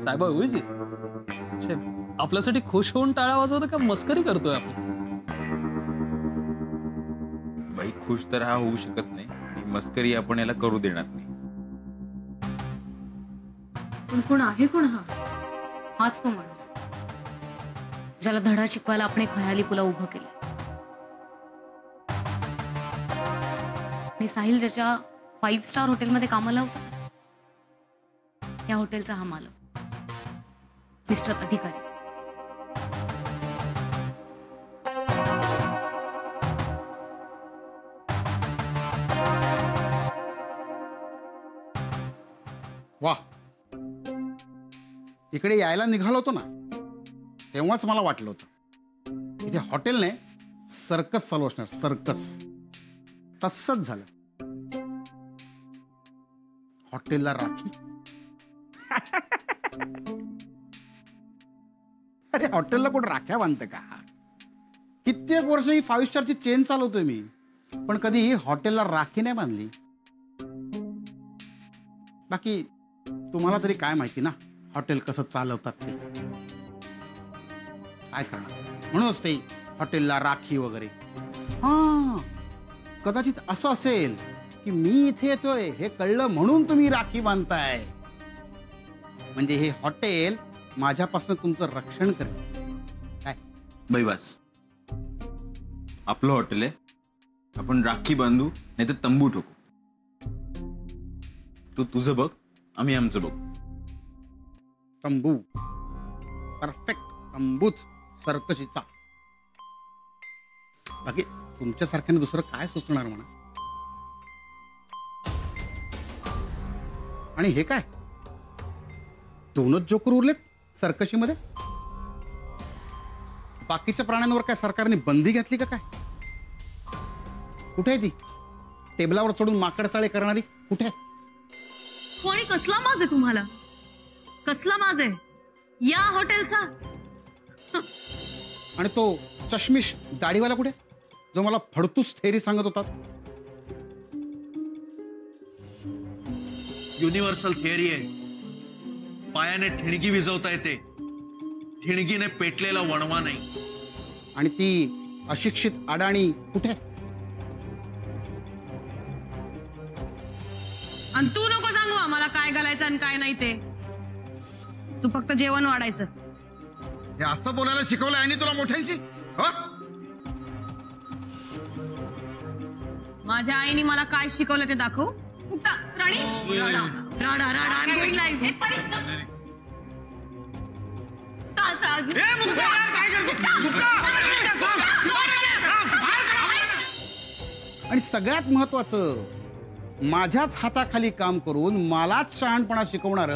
साहेबा होईच आपल्यासाठी खुश होऊन टाळ्या वाजवतो का मस्करी करतोय आपण? बाई खुश तर हा होऊ शकत नाही, मस्करी आपण याला करू देणार नाही. पण कोण आहे कोण हा? हाच तो माणूस ज्याला धडा शिकवायला आपण एक खयाली पुला उभं केलं. साहिल ज्याच्या 5 स्टार हॉटेलमध्ये कामाला होता, त्या हॉटेलचा हा मालक मिस्टर अधिकारी. वाह, इकडे यायला निघालो होतो ना तेव्हाच मला वाटलं होतं इथे हॉटेलने सर्कस चालू असणार. सर्कस तसंच झालं. हॉटेलला राखी. अरे हॉटेलला कोण राख्या बांधतं का? कित्येक वर्ष ही 5 स्टारची चेन चालवतोय मी, पण कधी हॉटेलला राखी नाही बांधली. बाकी तुम्हाला तरी काय माहिती ना हॉटेल कसं चालवतात ते. काय करणार, म्हणूनच ते हॉटेलला राखी वगैरे. हा, कदाचित असं असेल की मी इथे येतोय हे कळलं म्हणून तुम्ही राखी बांधताय. म्हणजे हे हॉटेल माझ्यापासून तुमचं रक्षण करेल काय? बाई बस, आपलं हॉटेल आहे, आपण राखी बांधू नाही तर तंबू ठोकू. तू तुझं बघ, आम्ही आमचं बघू. तंबू, परफेक्ट तंबूच सर्कशीचा. बाकी तुमच्यासारख्याने दुसरं काय सुचणार म्हणा. आणि हे काय, 2च जोकर उरलेत सर्कशीमध्ये? बाकीच्या प्राण्यांवर काय सरकारने बंदी घातली का काय? कुठे आहे ती टेबलावर चढून माकडचाळे करणारी? कुठे आहे? कोणी कसला माज आहे तुम्हाला? कसला माज आहे या हॉटेलचा? आणि तो चष्मिश दाढीवाला कुठे, जो मला फडतूस थेरी सांगत होता? युनिव्हर्सल थिअरी आहे. पायाने ठिणगी विजवता येते, ठिणगीने पेटलेला वणवा नाही. आणि ती अशिक्षित अडाणी कुठे? आणि तू नको सांगू आम्हाला काय घालायचं आणि काय नाही ते. तू फक्त जेवण वाढायचं. हे असं बोलायला शिकवलं आहे तुला मोठ्यांशी? माझ्या आईने मला काय शिकवलं ते दाखव. मुक्ता, राणी, राडा राडा राडा, I'm going live. आणि सगळ्यात महत्वाचं, माझ्याच हाताखाली काम करून मलाच शहाणपणा शिकवणार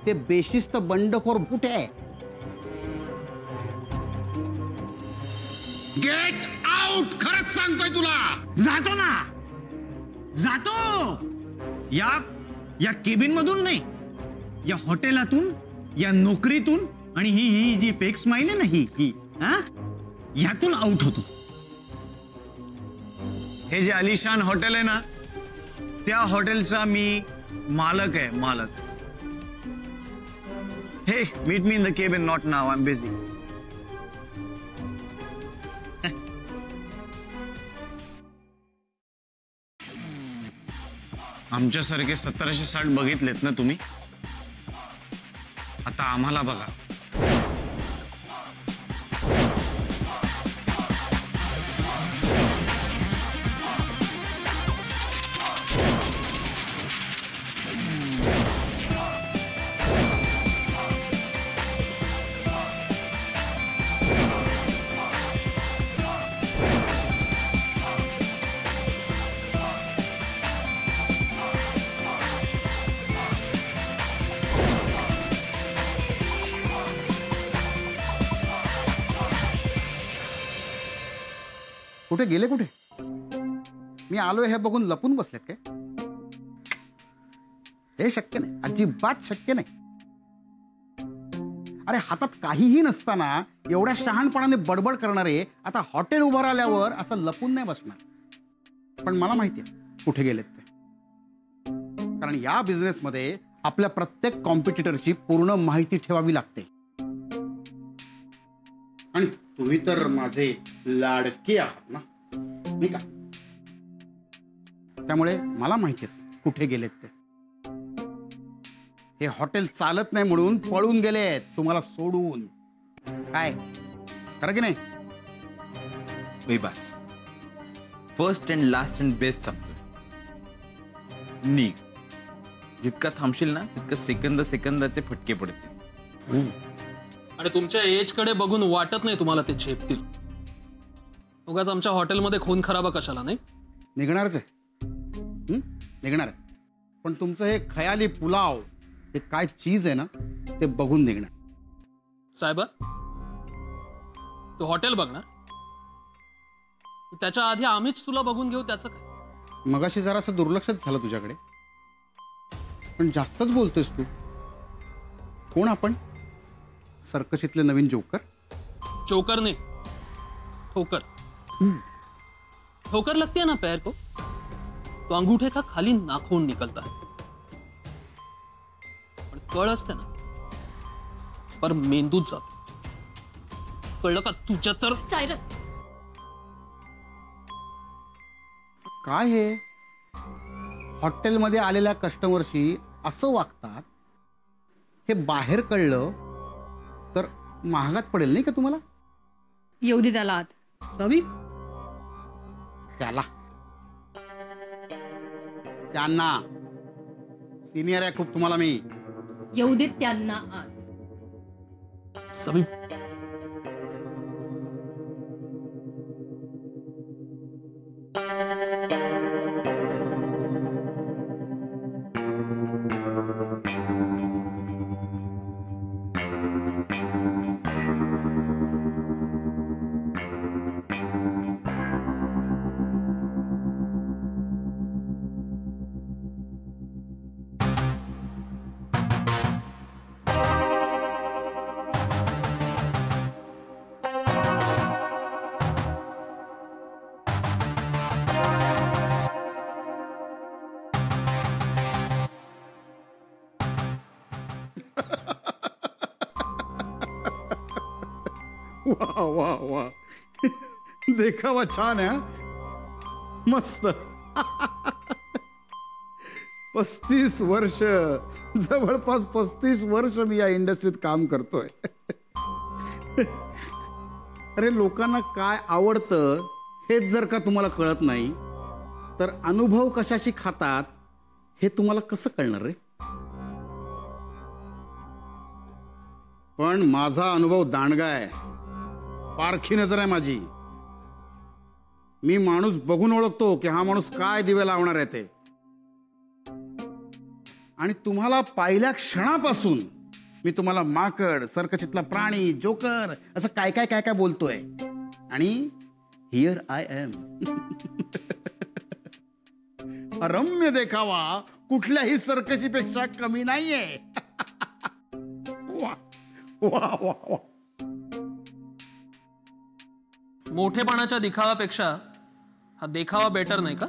ते बेशिस्त बंडखोर कुठे आहे? Get out. खरंच सांगतोय तुला. जातो ना, जातो. या केबिन मधून नाही, या हॉटेलातून, या नोकरीतून, आणि ही जी फेक स्माइल आहे ना, ही यातून आउट होतो. हे जे आलिशान हॉटेल आहे ना, त्या हॉटेलचा मी मालक आहे, मालक. Hey meet me in the cabin, not now, I am busy. आमच्यासारखे 1760 बघितलेत ना तुम्ही, आता आम्हाला बघा. कुठे गेले कुठे? मी आलोय हे बघून लपून बसलेत काय? हे शक्य नाही, अजिबात शक्य नाही. अरे हातात काहीही नसताना एवढ्या शहाणपणाने बडबड करणारे आता हॉटेल उभं राहिल्यावर असं लपून नाही बसणार. पण मला माहिती आहे कुठे गेलेत ते. कारण या बिझनेसमध्ये आपल्या प्रत्येक कॉम्पिटिटरची पूर्ण माहिती ठेवावी लागते. आणि तुम्ही तर माझे लाडके आहात ना, नाही का? त्यामुळे मला माहिती आहे कुठे गेलेत ते. हे हॉटेल चालत नाही म्हणून पळून गेलेत तुम्हाला सोडून. काय खरं की नाही? बास, first and last and best सांगतोय, निघ. जितका थांबशील ना तितकं सेकंदाचे फटके पडतील. आणि तुमच्या एज कडे बघून वाटत नाही तुम्हाला ते झेपतील. उगाच आमच्या हॉटेलमध्ये खून खराबा कशाला नाही. निघणारच आहे. निघणार आहे. पण तुमचं हे खयाली पुलाव, हे काय चीज आहे ना, ते बघून निघणार. साहेबा, तू हॉटेल बघणार, त्याच्या आधी आम्हीच तुला बघून घेऊ. त्याचं काय? मगाशी जरासं दुर्लक्षच झालं तुझ्याकडे. पण जास्तच बोलतोयस तू. कोण आपण? सर्कशीतले नवीन जोकर? जोकर नहीं, ठोकर. ठोकर लगती है ना पैर को, तो अंगूठे का खाली नाखून निकलता है. पण कळ असते ना, पर मेंदूत जाते. कळलं का तुझ्या तर? सायरस, काय हे हॉटेलमध्ये आलेल्या कस्टमरशी असं वागतात? हे बाहेर कळलं तर महागात पडेल नाही का तुम्हाला? येऊ दे त्याला आत. सवी, त्याला, त्यांना सिनियर आहे खूप तुम्हाला मी. येऊ दे त्यांना आत. सवी, वा वा वा, देखावा छान आहे. मस्त. 35 वर्ष, जवळपास 35 वर्ष मी या इंडस्ट्रीत काम करतोय. अरे लोकांना काय आवडतं हेच जर का तुम्हाला कळत नाही तर अनुभव कशाशी खातात हे तुम्हाला कसं कळणार रे? पण माझा अनुभव दांडगा आहे, पारखी नजर आहे माझी. मी माणूस बघून ओळखतो की हा माणूस काय दिवे लावणार आहे ते. आणि तुम्हाला पहिल्या क्षणापासून मी तुम्हाला माकड, सर्कशीतला प्राणी, जोकर असं काय काय काय काय बोलतोय. आणि हिअर आय एम. रम्य देखावा कुठल्याही सर्कशीपेक्षा कमी नाहीये. वा वा वा वा. मोठेपणाच्या दिखावापेक्षा हा देखावा बेटर नाही का?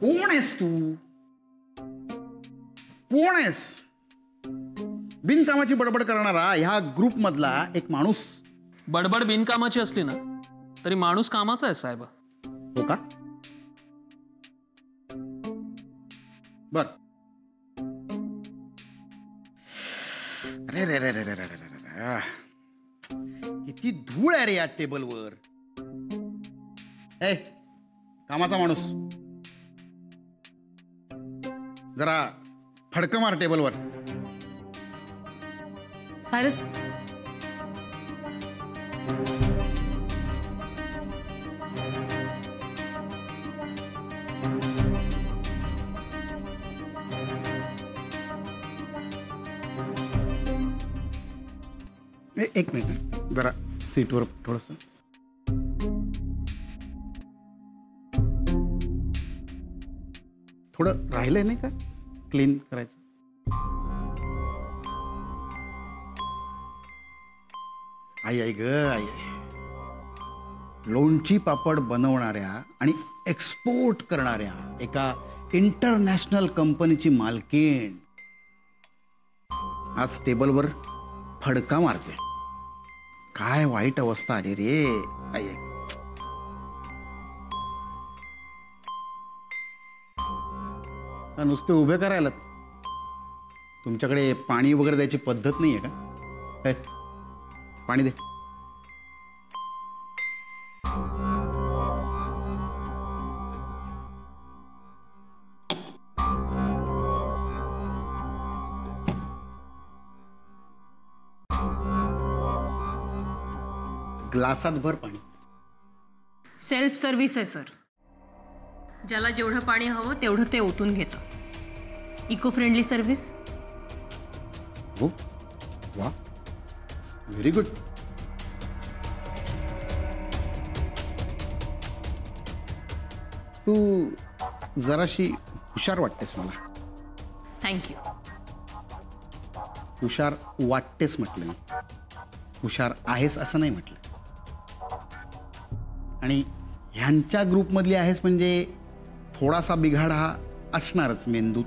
कोण आहेस तू? कोण आहेस? बिनकामाची बडबड करणारा ह्या ग्रुप मधला एक माणूस. बडबड बिनकामाची असली ना तरी माणूस कामाचा आहे साहेब. हो का? बर. अरे रे रे रे रे रे रे रे, किती धूळ आहे रे या टेबलवर. ए कामाचा माणूस, जरा फडकं मार टेबलवर. सायरस, एक मिनिट, जरा सीटवर थोडंसं. थोडं राहिलंय नाही का क्लीन करायचं. आई आई ग आई. लोणची पापड बनवणाऱ्या आणि एक्सपोर्ट करणाऱ्या एका इंटरनॅशनल कंपनीची मालकीण आज टेबलवर फडका मारते. काय वाईट अवस्था आली रे. आई आई. का नुसते उभे करायला तुमच्याकडे पाणी वगैरे द्यायची पद्धत नाहीये का? हे, पाणी दे. ग्लासात भर पाणी. सेल्फ सर्व्हिस आहे सर. ज्याला जेवढं पाणी हवं तेवढं ते ओतून घेतं. Eco friendly service. हो वा व्हेरी गुड. तू जराशी हुशार वाटतेस मला. थँक्यू. हुशार वाटतेस म्हटलं मी. हुशार आहेस असं नाही म्हटलं. आणि ह्यांच्या ग्रुपमधली आहेस म्हणजे थोडासा बिघाड हा असणारच मेंदूत.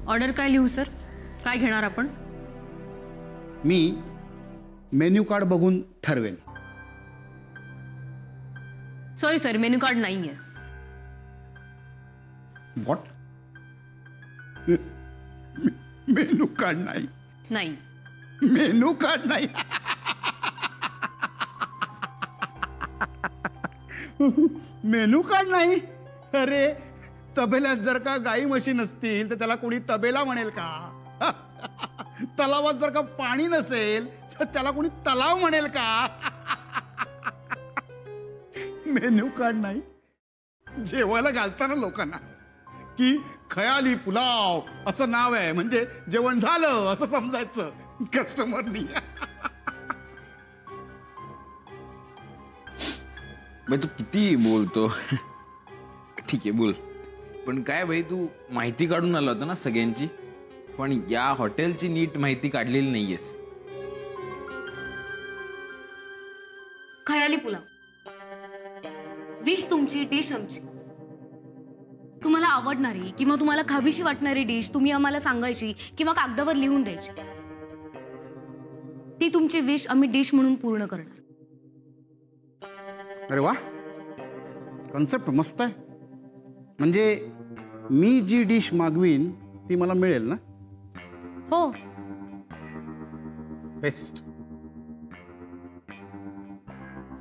ऑर्डर काय लिहू सर? काय घेणार आपण? मी मेन्यू कार्ड बघून ठरवेन. सॉरी सर, मेन्यू कार्ड नाहीये. व्हॉट? मेन्यू कार्ड नाही? नाही. मेनू कार्ड नाही? मेनू कार्ड नाही? अरे तबेल्यात जर का गाई म्हशी नसतील तर त्याला कोणी तबेला म्हणेल का? तलावात जर का पाणी नसेल तर त्याला कोणी तलाव म्हणेल का? मेन्यू कार्ड नाही. जेवायला घालताना लोकांना की खयाली पुलाव असं नाव आहे म्हणजे जेवण झालं असं समजायचं कस्टमरनी. भाई तू किती बोलतो. ठीक आहे बोल. पण काय भाई तू माहिती काढून आला होता ना सगळ्यांची, पण या हॉटेलची नीट माहिती काढलेली नाहीयेस. खयाली पुलाव. विश तुमची, डिश आमची. तुम्हाला आवडणारी किंवा तुम्हाला खावीशी वाटणारी डिश तुम्ही आम्हाला सांगायची किंवा कागदावर लिहून द्यायची. ती तुमची विश आम्ही डिश म्हणून पूर्ण करणार. अरे वा, कॉन्सेप्ट मस्त आहे. म्हणजे मी जी डिश मागवीन ती मला मिळेल ना? हो. बेस्ट.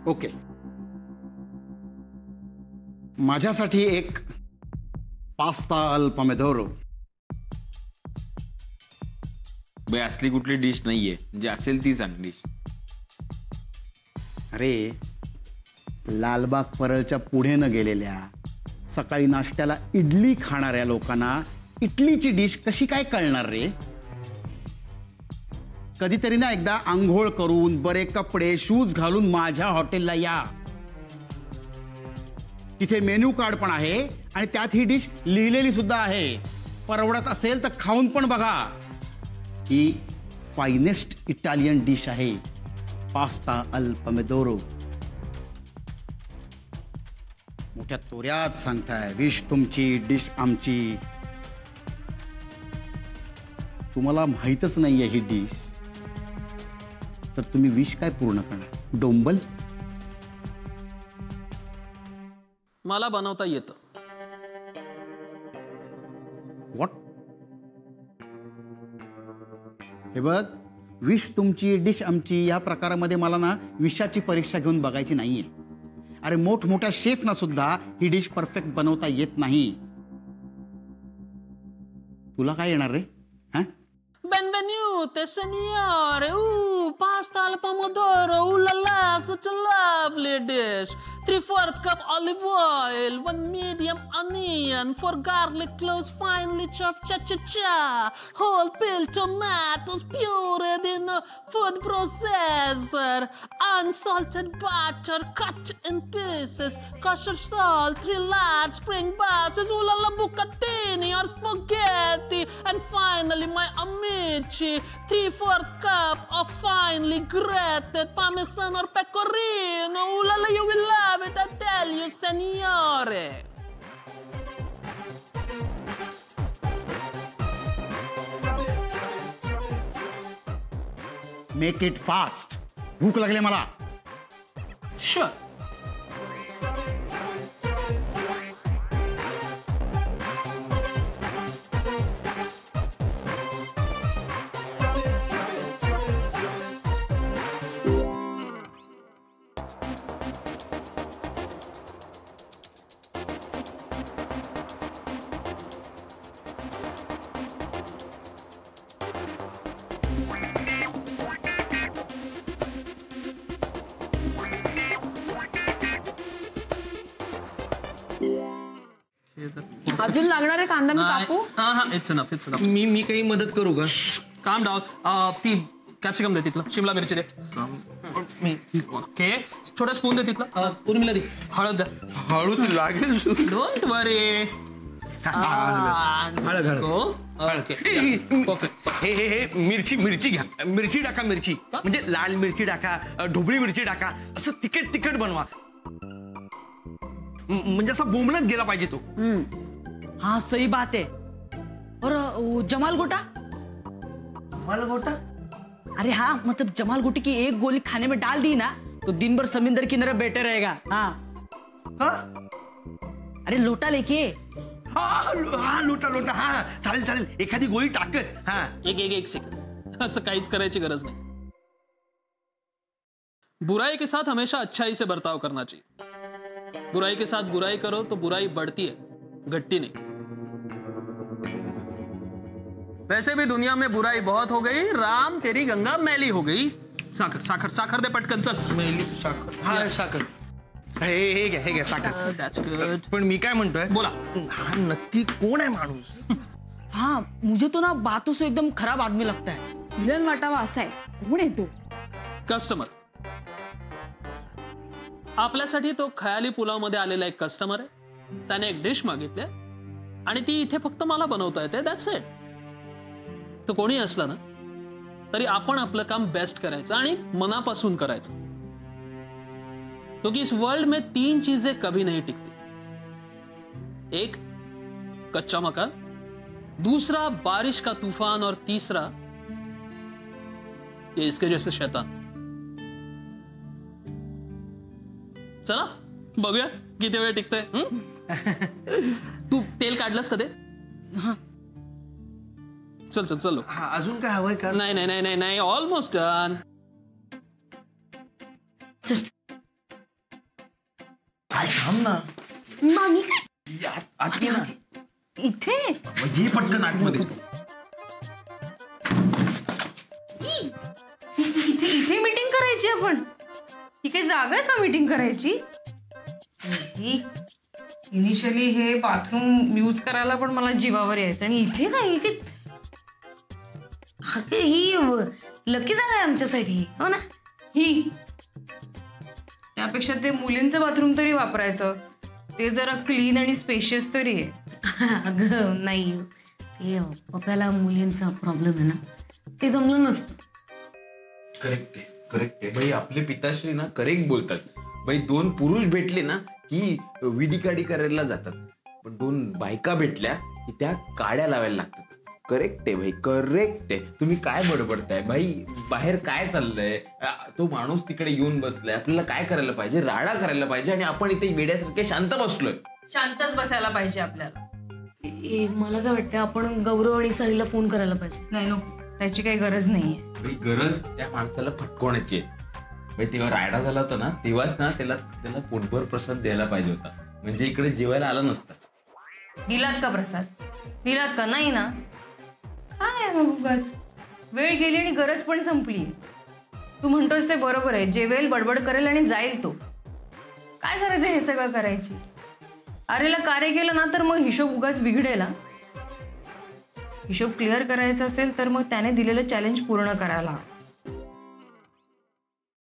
ओके. माझ्यासाठी एक पास्ता अल पोमेडोरो. भाई असली कुठली डिश नाहीये, म्हणजे असेल ती सांग डिश. अरे लालबाग परळच्या पुढे न गेलेल्या सकाळी नाश्त्याला इडली खाणाऱ्या लोकांना इडलीची डिश कशी काय कळणार रे? कधीतरी ना एकदा आंघोळ करून बरे कपडे शूज घालून माझ्या हॉटेलला या. तिथे मेन्यू कार्ड पण आहे आणि त्यात ही डिश लिहिलेली सुद्धा आहे. परवडत असेल तर खाऊन पण बघा. ही फायनेस्ट इटालियन डिश आहे, पास्ता अल पोमेडोरो. मोठ्या तोऱ्यात सांगताय विश तुमची, डिश आमची. तुम्हाला माहीतच नाहीये ही डिश तर तुम्ही विश काय पूर्ण करणार? डोंबल. मला बनवता येतं. व्हॉट? हे बघ, विश तुमची, डिश आमची या प्रकारामध्ये मला ना विषाची परीक्षा घेऊन बघायची नाहीये. अरे मोठमोठ्या शेफना सुद्धा ही डिश परफेक्ट बनवता येत नाही. तुला काय येणार रे? हा? Benvenuto signore. Pasta al pomodoro. La la, such a lovely dish. 3/4 cup olive oil, 1 medium onion, 4 garlic cloves finely chopped, cha-cha-cha. Whole peel tomatoes pureed in a food processor. unsalted butter cut in pieces, kosher salt, 3 large spring bases, ooh la la bucatini or spaghetti, and finally my amici, 3/4 cup of finely grated parmesan or pecorino, ooh la la, you will love it, I tell you, signore. Make it fast, भूक लागले मला. Sure. अजून लागणारे कांदा मी कापू? हा, it's enough. मी काही मदत करू का? काम डाऊन. ती कॅप्सिकम दे तिथलं, शिमला मिरची दे. ओके, छोटा स्पून दे तिथलं. उर्मिला दे. हळद द्या. हळूच लागेल. Don't worry. ओके, हे मिरची घ्या. मिरची टाका. मिरची म्हणजे लाल मिरची टाका, ढोबळी मिरची टाका. असं तिखट बनवा. म्हणजे असा बोंबलत गेला पाहिजे तो. हाँ सही बात है. और जमाल गोटा. अरे हाँ, मतलब जमाल गोटी की एक गोली खाने में डाल दी ना तो दिन भर समुद्र किनारे बैठे रहेगा. हाँ. अरे लोटा लेके. हा लोटा. हा चालेल. एखादी गोळी टाकच. हा एक सेकंड. असं काहीच करायची गरज नाही. बुराई के साथ हमेशा अच्छाई से बर्ताव करना चाहिए. बुराई के साथ बुराई करो तो बुराई बढ़ती है, घटती नहीं. वैसे भी दुनिया में बुराई बहुत हो गई. राम तेरी गंगा मैली हो गई. साखर दे पटकन. चल. मैली साखर. हा साखर. हे घ्या साखर. That's good. पण मी काय म्हणतोय, बोला. हा नक्की कोण आहे माणूस? हाँ मुझे तो ना बातों से एकदम खराब आदमी लगता है. विलन वाटावा असा आहे. कोण आहे तो? कस्टमर. आपल्यासाठी तो खयाली पुलाव मध्ये आलेला एक कस्टमर आहे. त्याने एक डिश मागितली आणि ती इथे फक्त मला बनवता येते. That's it. तो कोणी असला ना तरी आपण आपलं काम बेस्ट करायचं आणि मनापासून करायचं. क्योंकि इस वर्ल्ड में 3 चीजें कभी नहीं टिकती. एक कच्चा मकान, दूसरा बारिश का तूफान और तीसरा ये इसके जैसे शैतान. चला बघूया किती वेळ टिकतंय. तू तेल काढलंस कधी? हाँ. चल. हा अजून काय हवंय का? नाही. Almost done. काय थांब ना. मामी काय आत ये ना. इथे? ये पटकन आतमध्ये. इथे मीटिंग करायची आपण? ही काही जागा आहे का मीटिंग करायची? इनिशियली हे बाथरूम यूज करायला पण मला जीवावर यायचं आणि इथे काय ही लकी जागा आहे आमच्यासाठी. हो ना. ही त्यापेक्षा ते मुलींचं बाथरूम तरी वापरायचं. ते जरा क्लीन आणि स्पेशियस तरी आहे. अगं नाही, ते पप्याला मुलींचा प्रॉब्लेम आहे ना, ते जमलं नसतं. करेक्ट आहे भाई. आपले पिताश्री ना करेक्ट बोलतात भाई. 2 पुरुष भेटले ना की विडी काडी करायला जातात, पण 2 बायका भेटल्या की त्या काड्या लावायला लागतात. करेक्ट आहे भाई, करेक्ट आहे. तुम्ही काय बडबडताय भाई? बाहेर काय चाललंय? तो माणूस तिकडे येऊन बसलाय. आपल्याला काय करायला पाहिजे? राडा करायला पाहिजे आणि आपण इथे वेड्यासारखे शांत बसलोय. शांतच बसायला पाहिजे आपल्याला. मला काय वाटतं, आपण गौरव आणि साहिलला फोन करायला पाहिजे. नाही नको, त्याची काही गरज नाहीये. गरज त्या माणसाला फटकवण्याची आहे. तेव्हा रायडा झाला होता ना, तेव्हाच ना त्याला पोटभर प्रसाद द्यायला पाहिजे होता, म्हणजे इकडे जेवायला आला नसता. दिलात का प्रसाद? दिलात का? नाही ना. काय उगाच वेळ गेली आणि गरज पण संपली. तू म्हणतोस ते बरोबर आहे. जेवेल, बडबड करेल आणि जाईल तो. काय गरज आहे हे सगळं करायची? अरेला कार्य केलं ना तर मग हिशोब उगाच बिघडेल. हिशोब क्लिअर करायचा असेल तर मग त्याने दिलेलं चॅलेंज पूर्ण करायला हवं.